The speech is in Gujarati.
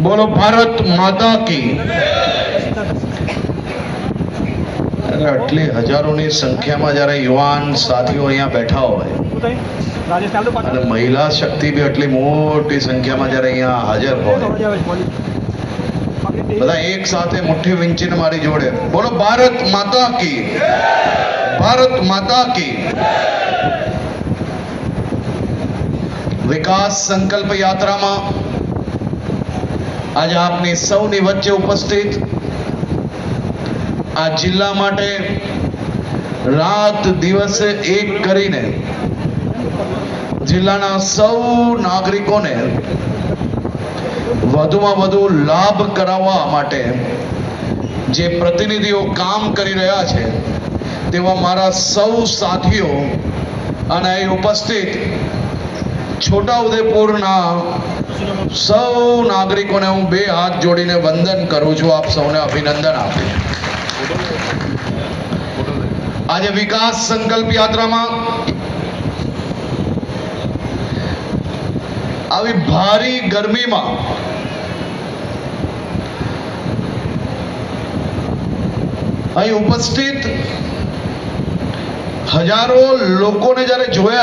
बोलो भारत माता की। આટલી હજારોની સંખ્યામાં જ્યારે યુવાન સાથીઓ અહીંયા બેઠા હોય અને મહિલા શક્તિ બી આટલી મોટી સંખ્યામાં જ્યારે અહીંયા હાજર હોય, બધા એક સાથે મુઠ્ઠી વીંચીને મારી જોડે બોલો ભારત માતા કી, ભારત માતા કી। વિકાસ સંકલ્પ યાત્રામાં આજે આપની સૌની વચ્ચે ઉપસ્થિત આ જિલ્લા માટે રાત દિવસ એક કરીને જિલ્લાના સૌ નાગરિકોને વધુમાં વધુ લાભ કરાવવા માટે જે પ્રતિનિધિઓ કામ કરી રહ્યા છે તેવા મારા સૌ સાથીઓ અને અહીં ઉપસ્થિત છોટાઉદેપુરના સૌ નાગરિકોને હું બે હાથ જોડીને વંદન કરું છું, આપ સૌને અભિનંદન આપું છું। આજે વિકાસ સંકલ્પ યાત્રામાં આવી ભારી ગરમીમાં અહીં ઉપસ્થિત હજારો લોકોને જ્યારે જોયા